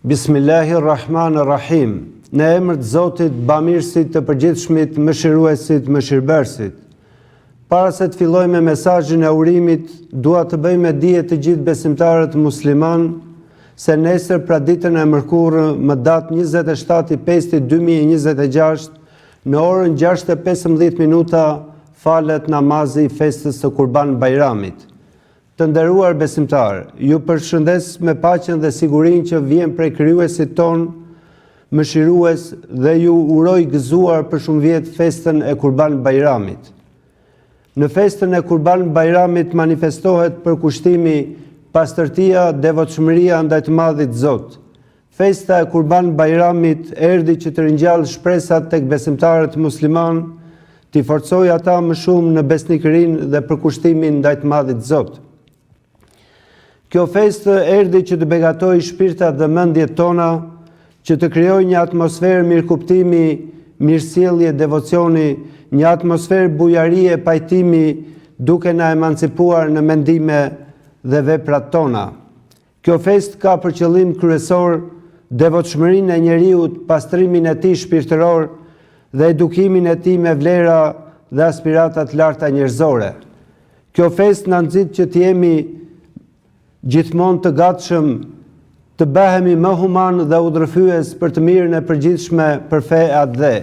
Bismillahirrahmanirrahim. Në emër të Zotit, bamirësit, të përgjithshmit, mëshiruesit, mëshirbërësit. Para se të filloj me mesazhin e urimit, dua të bëj me dije të gjithë besimtarët musliman se nesër, pra ditën e mërkurë, më datë 27/5/2026, në orën 6:15 minuta, falet namazi i festës së Kurban Bajramit. Të nderuar besimtarë, ju përshëndes me paqen dhe sigurinë që vjen prej krijuesit ton, mëshirues, dhe ju uroj gëzuar për shumë vjet festën e Kurban Bajramit. Në festën e Kurban Bajramit manifestohet përkushtimi, pastërtia, devotshmëria ndaj të Madhit Zot. Festa e Kurban Bajramit erdhi që të ringjallë shpresat tek besimtarët musliman, t'i forcojë ata më shumë në besnikërinë dhe përkushtimin ndaj të Madhit Zot. Kjo festë erdhi që të begatoj shpirtat dhe mendjet tona, që të krijojë një atmosferë mirëkuptimi, mirësjellje, devocioni, një atmosferë bujarie, pajtimi, duke na emancipuar në mendime dhe veprat tona. Kjo festë ka për qëllim kryesor devotshmërinë e njeriut, pastrimin e tij shpirtëror dhe edukimin e tij me vlera dhe aspiratat larta njerëzore. Kjo festë na nxit që të jemi gjithmonë të gatshëm të bëhemi më human dhe udhërfyes për të mirën e përgjithshme për fe dhe.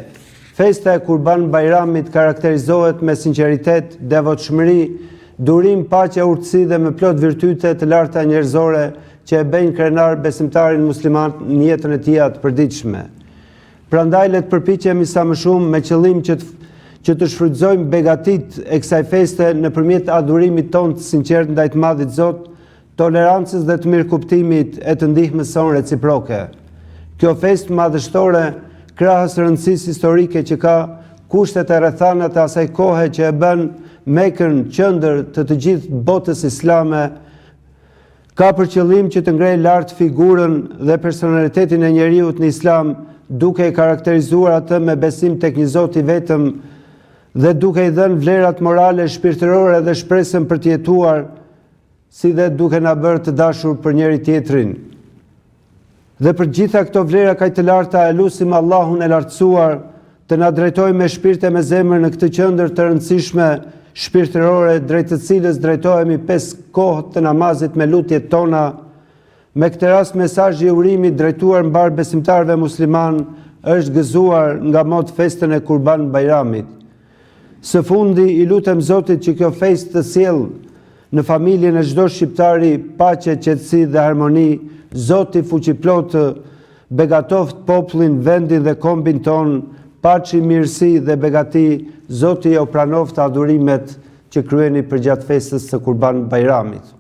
Festa e Kurban Bajramit karakterizohet me sinqeritet, devotshmëri, durim, paqe, urtësi dhe me plot virtyte të larta njerëzore që e bëjnë krenar besimtarin musliman në jetën e tij të përditshme. Prandaj le të përpiqemi sa më shumë me qëllim që të shfrytëzojmë begatitë e kësaj feste nëpërmjet adhurimit tonë të sinqert ndaj të Madhit Zot, tolerancës dhe të mirëkuptimit e të ndihmës sonë reciproke. Kjo festë madhështore, krahas rëndësisë historike që ka, kushtet e rrethanat e asaj kohe që e bën Mekën qendër të gjithë botës islame, ka për qëllim që të ngrejë lart figurën dhe personalitetin e njeriut në islam, duke e karakterizuar atë me besim tek një Zot i vetëm dhe duke i dhënë vlerat morale, shpirtërore dhe shpresën për të jetuar, si dhe duke na bërë të dashur për njëri tjetrin. Dhe për gjitha këto vlera kaq të larta e lutim Allahun e lartësuar të na drejtojë me shpirt e me zemër në këtë qendër të rëndësishme shpirtërore, drejt të cilës drejtohemi 5 kohë të namazit me lutjet tona. Me këtë rast mesazhi i urimit drejtuar mbar besimtarëve musliman është gëzuar nga mot festën e Kurban Bajramit. Së fundi i lutem Zotit që kjo festë të sjellë në familjen e çdo shqiptari paqe, qetësi dhe harmoni. Zoti fuqiplot begatoft popullin, vendin dhe kombin ton, paçi, mirësi dhe begati. Zoti ju pranoft adhurimet që kryeni përgjatë festës së Kurban Bajramit.